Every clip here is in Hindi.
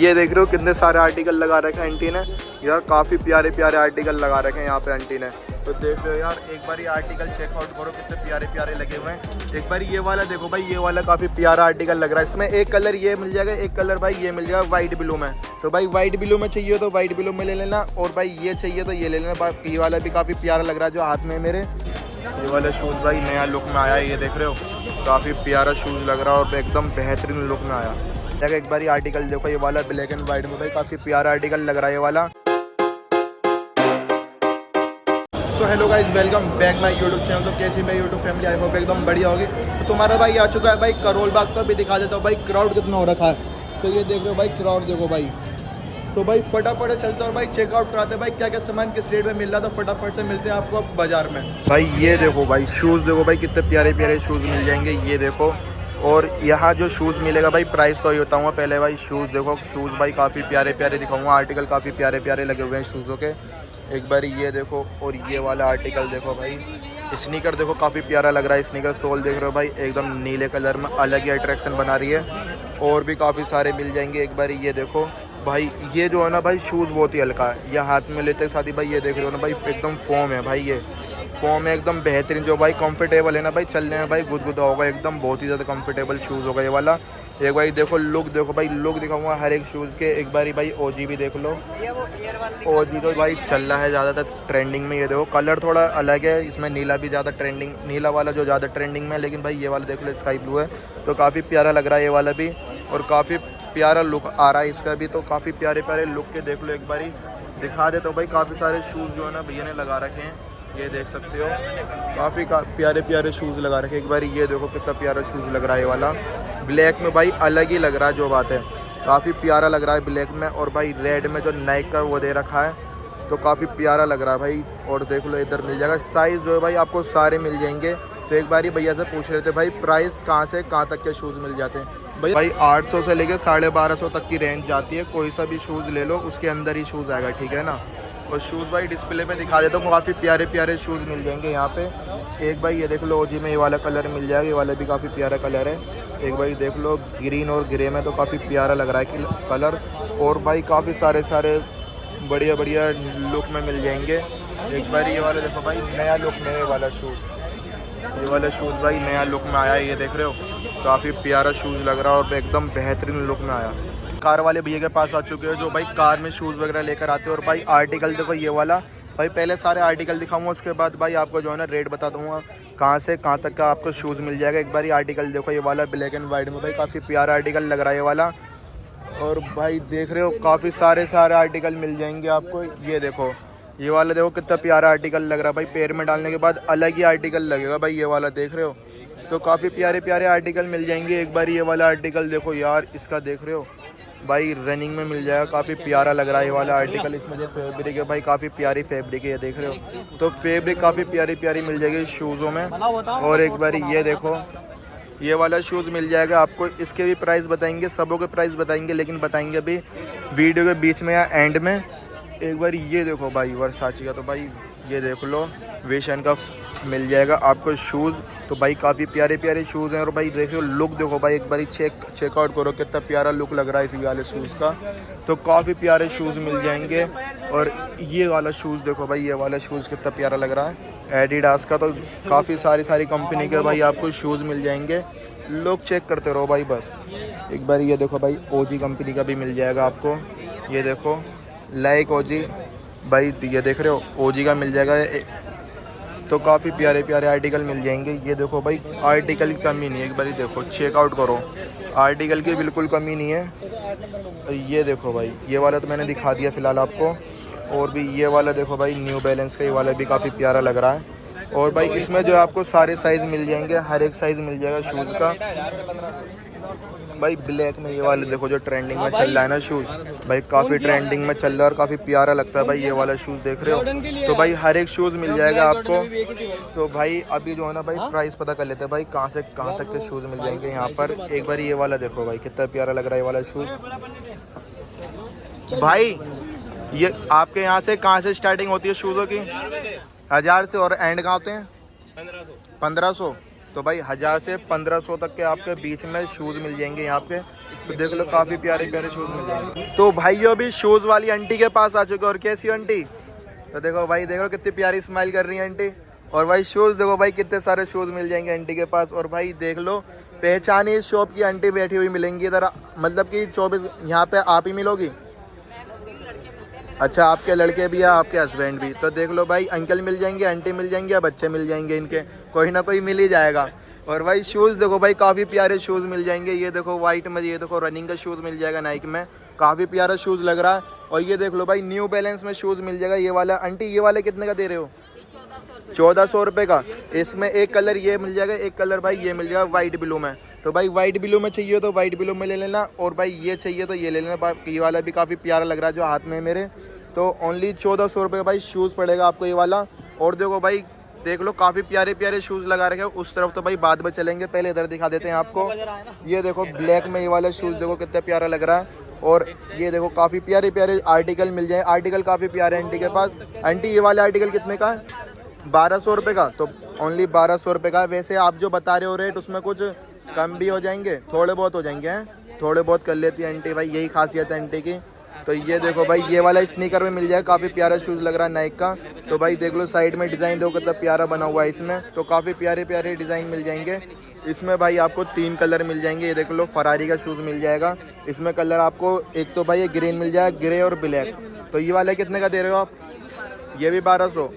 ये देख रहे हो कितने सारे आर्टिकल लगा रखे हैं आंटी ने यार, काफ़ी प्यारे प्यारे आर्टिकल लगा रखे हैं यहाँ पे आंटी ने। तो देख रहे हो यार, एक बार ये आर्टिकल चेकआउट करो कितने प्यारे प्यारे लगे हुए हैं। एक बार ये वाला देखो भाई, ये वाला काफ़ी प्यारा आर्टिकल लग रहा है। इसमें एक कलर ये मिल जाएगा, एक कलर भाई ये मिल जाएगा वाइट ब्लू में। तो भाई वाइट ब्लू में चाहिए तो वाइट ब्लू में ले लेना, और भाई ये चाहिए तो ये ले लेना। ये वाला भी काफ़ी प्यारा लग रहा है जो हाथ में मेरे। ये वाला शूज़ भाई नया लुक में आया है, ये देख रहे हो काफ़ी प्यारा शूज़ लग रहा है और एकदम बेहतरीन लुक में आया। एक बार ये आर्टिकल देखो, ये वाला ब्लैक एंड वाइट में भाई काफ़ी प्यारा आर्टिकल लग रहा है ये वाला। So hello guys, welcome back my YouTube channel. तो कैसी मैं यूट्यूब फैमिली, आई होप एकदम बढ़िया होगी। तो तुम्हारा भाई आ चुका है भाई करोल बाग। तो अभी दिखा देता हूँ भाई क्राउड कितना हो रखा है। तो ये देख रहे हो भाई क्राउड देखो भाई। तो भाई फटाफट चलते और भाई चेकआउट कराते हैं भाई क्या क्या सामान किस रेट में मिल रहा था। फटाफट से मिलते हैं आपको बाजार में। भाई ये देखो भाई शूज़ देखो भाई, कितने प्यारे प्यारे शूज़ मिल जाएंगे ये देखो। और यहाँ जो शूज़ मिलेगा भाई प्राइस तो ही बताऊँगा पहले भाई। शूज़ देखो, शूज़ भाई काफ़ी प्यारे प्यारे दिखाऊंगा। आर्टिकल काफ़ी प्यारे प्यारे लगे हुए हैं शूज़ों के। एक बार ये देखो, और ये वाला आर्टिकल देखो भाई। स्नीकर देखो काफ़ी प्यारा लग रहा है। स्नीकर सोल देख रहे हो भाई, एकदम नीले कलर में अलग ही अट्रैक्शन बना रही है। और भी काफ़ी सारे मिल जाएंगे। एक बार ये देखो भाई, ये जो है ना भाई शूज़ बहुत ही हल्का है। ये हाथ में लेते साथ ही भाई ये देख रहे हो ना भाई, एकदम फोम है भाई। ये फोम है एकदम बेहतरीन, जो भाई कंफर्टेबल है ना भाई, चलने में भाई गुदगुदा होगा एकदम। बहुत ही ज़्यादा कंफर्टेबल शूज़ होगा ये वाला। एक बार देखो लुक देखो भाई, लुक दिखाऊंगा हर एक शूज़ के। एक बारी भाई ओजी भी देख लो। ओजी तो भाई चल रहा है ज़्यादातर ट्रेंडिंग में। ये देखो कलर थोड़ा अलग है, इसमें नीला भी ज़्यादा ट्रेंडिंग, नीला वाला जो ज़्यादा ट्रेंडिंग में है। लेकिन भाई ये वाला देख लो स्काई ब्लू है, तो काफ़ी प्यारा लग रहा है ये वाला भी। और काफ़ी प्यारा लुक आ रहा है इसका भी। तो काफ़ी प्यारे प्यारे लुक के देख लो। एक बारी दिखा देता हूँ भाई, काफ़ी सारे शूज़ जो है ना भैया ने लगा रखे हैं, ये देख सकते हो। काफ़ी प्यारे प्यारे शूज़ लगा रखे हैं। एक बार ये देखो कितना प्यारा शूज़ लग रहा है ये वाला। ब्लैक में भाई अलग ही लग रहा है जो बात है, काफ़ी प्यारा लग रहा है ब्लैक में। और भाई रेड में जो नाइक का वो दे रखा है, तो काफ़ी प्यारा लग रहा है भाई। और देख लो इधर मिल जाएगा साइज़ जो है भाई आपको सारे मिल जाएंगे। तो एक बार भैया से पूछ रहे थे भाई प्राइस कहाँ से कहाँ तक के शूज़ मिल जाते हैं। भाई 800 से लेके 1250 तक की रेंज जाती है। कोई सा भी शूज़ ले लो उसके अंदर ही शूज़ आएगा, ठीक है ना। और शूज़ भाई डिस्प्ले पे दिखा देता हूँ, काफ़ी प्यारे प्यारे शूज़ मिल जाएंगे यहाँ पे। एक भाई ये देख लो ओजी में ये वाला कलर मिल जाएगा, ये वाला भी काफ़ी प्यारा कलर है। एक भाई देख लो ग्रीन और ग्रे में, तो काफ़ी प्यारा लग रहा है कलर। और भाई काफ़ी सारे बढ़िया बढ़िया लुक में मिल जाएंगे। एक बार ये वाला देखो भाई, नया लुक में ये वाला शूज़, ये वाला शूज़ भाई नया लुक में आया है, ये देख रहे हो काफ़ी प्यारा शूज़ लग रहा है और एकदम बेहतरीन लुक में आया। कार वाले भैया के पास आ चुके हैं जो भाई कार में शूज़ वगैरह लेकर आते हैं। और भाई आर्टिकल देखो ये वाला भाई, पहले सारे आर्टिकल दिखाऊंगा, उसके बाद भाई आपको जो है ना रेट बता दूंगा कहाँ से कहाँ तक का आपको शूज़ मिल जाएगा। एक बार ये आर्टिकल देखो, ये वाला ब्लैक एंड वाइट में भाई काफ़ी प्यारा आर्टिकल लग रहा है ये वाला। और भाई देख रहे हो काफ़ी सारे आर्टिकल मिल जाएंगे आपको। ये देखो ये वाला देखो कितना प्यारा आर्टिकल लग रहा है भाई, पैर में डालने के बाद अलग ही आर्टिकल लगेगा भाई ये वाला, देख रहे हो। तो काफ़ी प्यारे प्यारे आर्टिकल मिल जाएंगे। एक बार ये वाला आर्टिकल देखो यार, इसका देख रहे हो भाई रनिंग में मिल जाएगा, काफ़ी प्यारा लग रहा है ये वाला आर्टिकल। इसमें जो फैब्रिक है भाई काफ़ी प्यारी फैब्रिक है, ये देख रहे हो। तो फैब्रिक काफ़ी प्यारी प्यारी मिल जाएगी शूज़ों में। और एक बार ये देखो ये वाला शूज़ मिल जाएगा आपको। इसके भी प्राइस बताएंगे, सबों के प्राइस बताएंगे, लेकिन बताएंगे अभी वीडियो के बीच में या एंड में। एक बार ये देखो भाई वर्साची का, तो भाई ये देख लो वेशन का मिल जाएगा आपको शूज़। तो भाई काफ़ी प्यारे प्यारे शूज़ हैं। और भाई देखो लुक देखो भाई, एक बार चेकआउट करो कितना प्यारा लुक लग रहा है इस वाले शूज़ का। तो काफ़ी प्यारे शूज़ मिल जाएंगे। और ये वाला शूज़ देखो भाई, ये वाला शूज़ कितना प्यारा लग रहा है एडिडास का। तो काफ़ी सारी कंपनी के भाई आपको शूज़ मिल जाएंगे। लुक चेक करते रहो भाई बस। एक बार ये देखो भाई ओजी कंपनी का भी मिल जाएगा आपको, ये देखो लाइक ओजी भाई, ये देख रहे हो ओजी का मिल जाएगा। तो काफ़ी प्यारे प्यारे आर्टिकल मिल जाएंगे। ये देखो भाई आर्टिकल की कमी नहीं है, एक बार देखो चेकआउट करो, आर्टिकल की बिल्कुल कमी नहीं है। ये देखो भाई ये वाला तो मैंने दिखा दिया फ़िलहाल आपको। और भी ये वाला देखो भाई न्यू बैलेंस का, ये वाला भी काफ़ी प्यारा लग रहा है। और भाई इसमें जो आपको सारे साइज़ मिल जाएंगे, हर एक साइज़ मिल जाएगा शूज़ का। भाई ब्लैक में ये वाले देखो जो ट्रेंडिंग में चल रहा है ना शूज़, भाई काफ़ी ट्रेंडिंग में चल रहा है और काफ़ी प्यारा लगता है भाई ये वाला शूज़, देख रहे हो। तो भाई हर एक शूज़ मिल जाएगा आपको। तो भाई अभी जो है ना भाई प्राइस पता कर लेते हैं भाई कहाँ से कहाँ तक के शूज़ मिल जाएंगे यहाँ पर। एक बार ये वाला देखो भाई कितना प्यारा लग रहा है ये वाला शूज़। भाई ये आपके यहाँ से कहाँ से स्टार्टिंग होती है शूज़ों की? 1000 से। और एंड कहाँ होते हैं? 1500। तो भाई 1000 से 1500 तक के आपके बीच में शूज़ मिल जाएंगे यहाँ पे। तो देख लो काफ़ी प्यारे प्यारे शूज़ मिल जाएंगे। तो भाइयों अभी शूज़ वाली आंटी के पास आ चुके हैं। और कैसी हो आंटी? तो देखो भाई, देखो कितनी प्यारी स्माइल कर रही है आंटी। और भाई शूज़ देखो भाई, कितने सारे शूज़ मिल जाएंगे आंटी के पास। और भाई देख लो, पहचानी इस शॉप की आंटी बैठी हुई मिलेंगी इधर, मतलब कि 24 यहाँ पे आप ही मिलोगी। अच्छा, आपके लड़के भी है, आपके हस्बैंड भी। तो देख लो भाई, अंकल मिल जाएंगे, आंटी मिल जाएंगे, या बच्चे मिल जाएंगे इनके, कोई ना कोई मिल ही जाएगा। और भाई शूज़ देखो भाई, काफ़ी प्यारे शूज़ मिल जाएंगे। ये देखो वाइट में, ये देखो रनिंग का शूज़ मिल जाएगा नाइक में, काफ़ी प्यारा शूज़ लग रहा है। और ये देख लो भाई, न्यू बैलेंस में शूज़ मिल जाएगा ये वाला। आंटी ये वाले कितने का दे रहे हो? 1400 रुपये का। इसमें एक कलर ये मिल जाएगा, एक कलर भाई ये मिल जाएगा वाइट ब्लू में। तो भाई वाइट ब्लू में चाहिए तो वाइट ब्लू में ले लेना, और भाई ये चाहिए तो ये ले लेना। ये वाला भी काफ़ी प्यारा लग रहा है जो हाथ में मेरे। तो ओनली 1400 रुपये का भाई शूज़ पड़ेगा आपको ये वाला। और देखो भाई, देख लो काफ़ी प्यारे प्यारे शूज़ लगा रखे हैं। उस तरफ तो भाई बाद में चलेंगे, पहले इधर दिखा देते हैं आपको। ये देखो ब्लैक में ये वाला शूज़ देखो कितना प्यारा लग रहा है। और ये देखो काफ़ी प्यारे प्यारे आर्टिकल मिल जाए, आर्टिकल काफ़ी प्यारे आंटी के पास। आंटी ये वाला आर्टिकल कितने का है? 1200 रुपये का। तो ओनली 1200 रुपये का। वैसे आप जो बता रहे हो रेट, उसमें कुछ कम भी हो जाएंगे, थोड़े बहुत हो जाएंगे हैं, थोड़े बहुत कर लेती है आंटी भाई, यही खासियत है आंटी की। तो ये देखो भाई, ये वाला स्नीकर में मिल जाए, काफ़ी प्यारा शूज़ लग रहा है नाइक का। तो भाई देख लो साइड में डिज़ाइन देखो कितना प्यारा बना हुआ है इसमें। तो काफ़ी प्यारे प्यारे डिज़ाइन मिल जाएंगे इसमें भाई। आपको 3 कलर मिल जाएंगे। ये देख लो फरारी का शूज़ मिल जाएगा, इसमें कलर आपको एक तो भाई ये ग्रीन मिल जाएगा, ग्रे और ब्लैक। तो ये वाला कितने का दे रहे हो आप? ये भी 1200।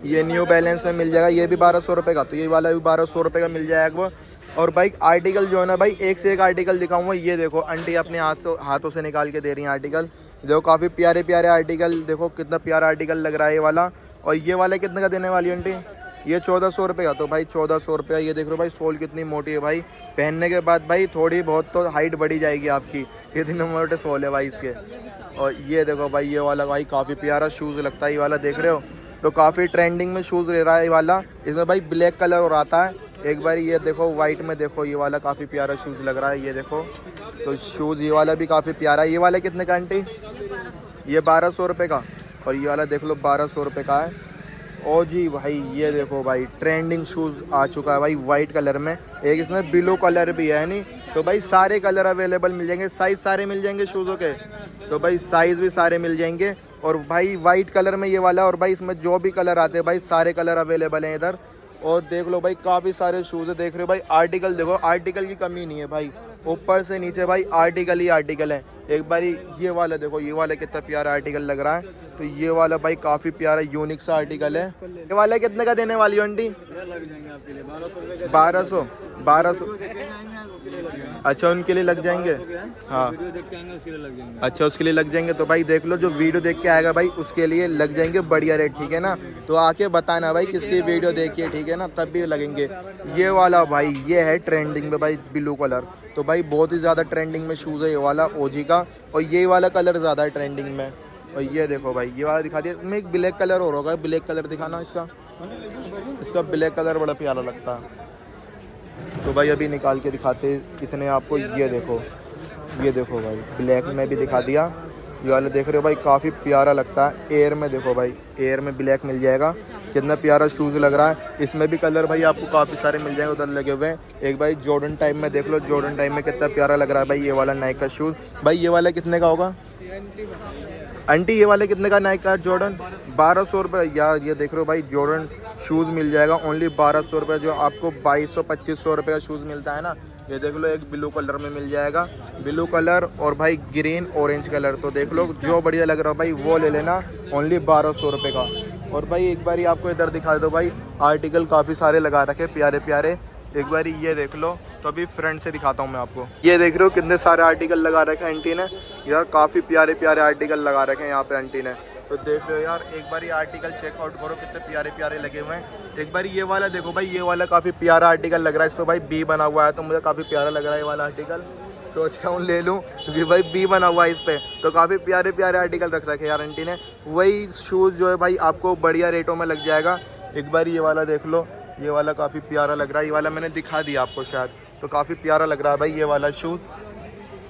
ये न्यू बैलेंस में मिल जाएगा, ये भी 1200 रुपये का। तो ये वाला भी 1200 रुपये का मिल जाएगा वो। और भाई आर्टिकल जो है ना भाई, एक से एक आर्टिकल दिखाऊंगा। ये देखो आंटी अपने हाथों से निकाल के दे रही हैं आर्टिकल। देखो काफ़ी प्यारे प्यारे आर्टिकल, देखो कितना प्यारा आर्टिकल लग रहा है ये वाला। और ये वाला कितने का देने वाली आंटी? ये 1400 रुपये का। तो भाई 1400 रुपये। ये देख लो भाई, सोल कितनी मोटी है भाई, पहनने के बाद भाई थोड़ी बहुत तो हाइट बढ़ी जाएगी आपकी, इतने मोटे सोल है भाई इसके। और ये देखो भाई, ये वाला भाई काफ़ी प्यारा शूज़ लगता है ये वाला, देख रहे हो। तो काफ़ी ट्रेंडिंग में शूज़ ले रहा है ये वाला। इसमें भाई ब्लैक कलर और आता है एक बार। ये देखो वाइट में देखो, ये वाला काफ़ी प्यारा शूज़ लग रहा है, ये देखो। तो शूज़ ये वाला भी काफ़ी प्यारा है। ये वाला कितने का आंटी? ये 1200 रुपये का। और ये वाला देख लो 1200 रुपये का है। ओ जी भाई, ये देखो भाई ट्रेंडिंग शूज़ आ चुका है भाई वाइट कलर में, एक इसमें ब्लू कलर भी है नहीं। तो भाई सारे कलर अवेलेबल मिल जाएंगे, साइज़ सारे मिल जाएंगे शूज़ों के। तो भाई साइज़ भी सारे मिल जाएंगे। और भाई वाइट कलर में ये वाला, और भाई इसमें जो भी कलर आते हैं भाई सारे कलर अवेलेबल हैं इधर। और देख लो भाई काफ़ी सारे शूज़ है, देख रहे हो भाई। आर्टिकल देखो, आर्टिकल की कमी नहीं है भाई, ऊपर से नीचे भाई आर्टिकल ही आर्टिकल है। एक बारी ये वाला देखो, ये वाला कितना प्यारा आर्टिकल लग रहा है। तो ये वाला भाई काफ़ी प्यारा यूनिक सा आर्टिकल है। ये वाला कितने का देने वाली हो आंटी? 1200। अच्छा, उनके लिए लग जाएंगे। हाँ अच्छा, उसके लिए लग जाएंगे। तो भाई देख लो, जो वीडियो देख के आएगा भाई उसके लिए लग जाएंगे बढ़िया रेट, ठीक है ना। तो आके बताना भाई किसकी वीडियो देखिए, ठीक है ना, तब भी लगेंगे। ये वाला भाई ये है ट्रेंडिंग में भाई, ब्लू कलर। तो भाई बहुत ही ज़्यादा ट्रेंडिंग में शूज़ है ये वाला ओजी का। और ये वाला कलर ज़्यादा है ट्रेंडिंग में। और ये देखो भाई, ये वाला दिखा दिया। इसमें एक ब्लैक कलर और होगा, ब्लैक कलर दिखाना इसका ब्लैक कलर बड़ा प्यारा लगता है। तो भाई अभी निकाल के दिखाते इतने आपको। ये देखो भाई, ब्लैक में भी दिखा दिया। ये वाला देख रहे हो भाई, काफ़ी प्यारा लगता है। एयर में देखो भाई, एयर में ब्लैक मिल जाएगा, कितना प्यारा शूज़ लग रहा है। इसमें भी कलर भाई आपको काफ़ी सारे मिल जाएंगे उधर लगे हुए हैं। एक भाई जॉर्डन टाइप में देख लो, जॉर्डन टाइप में कितना प्यारा लग रहा है भाई ये वाला नाइक का शूज़। भाई ये वाला कितने का होगा आंटी? ये वाले कितने का नाइक का जॉर्डन? 1200 रुपये। यार ये देख रहे हो भाई, जॉर्डन शूज़ मिल जाएगा ओनली 1200 रुपये, जो आपको 2200-2500 रुपये का शूज़ मिलता है ना। ये देख लो, एक ब्लू कलर में मिल जाएगा, ब्लू कलर और भाई ग्रीन ऑरेंज कलर। तो देख लो जो बढ़िया लग रहा हो भाई वो ले लेना, ओनली 1200 रुपये का। और भाई एक बारी आपको इधर दिखा दो भाई, आर्टिकल काफ़ी सारे लगा रखे प्यारे प्यारे। एक बारी ये देख लो। तो अभी फ्रंट से दिखाता हूँ मैं आपको। ये देख रहे हो कितने सारे आर्टिकल लगा रखे हैं आंटी ने यार, काफ़ी प्यारे प्यारे आर्टिकल लगा रखे हैं यहाँ पे आंटी ने। तो देख रहे हो यार, एक बार ये आर्टिकल चेकआउट करो, कितने प्यारे प्यारे लगे हुए हैं। एक बार ये वाला देखो भाई, ये वाला काफ़ी प्यारा आर्टिकल लग रहा है। इस पर भाई बी बना हुआ है, तो मुझे काफ़ी प्यारा लग रहा है ये वाला आर्टिकल। सोच रहा हूँ ले लूँ, क्योंकि भाई बी बना हुआ है इस पर। तो काफ़ी प्यारे प्यारे आर्टिकल रख रखे यार आंटी ने। वही शूज़ जो है भाई आपको बढ़िया रेटों में लग जाएगा। एक बार ये वाला देख लो, ये वाला काफ़ी प्यारा लग रहा है। ये वाला मैंने दिखा दिया आपको शायद, तो काफ़ी प्यारा लग रहा है भाई ये वाला शूज़।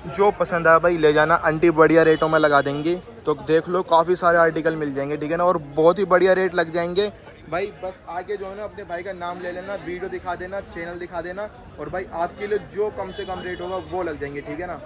जो पसंद आया भाई ले जाना, आंटी बढ़िया रेटों में लगा देंगी। तो देख लो काफ़ी सारे आर्टिकल मिल जाएंगे, ठीक है ना। और बहुत ही बढ़िया रेट लग जाएंगे, भाई बस आगे जो है ना अपने भाई का नाम ले लेना, वीडियो दिखा देना, चैनल दिखा देना, और भाई आपके लिए जो कम से कम रेट होगा वो लग जाएंगे, ठीक है ना।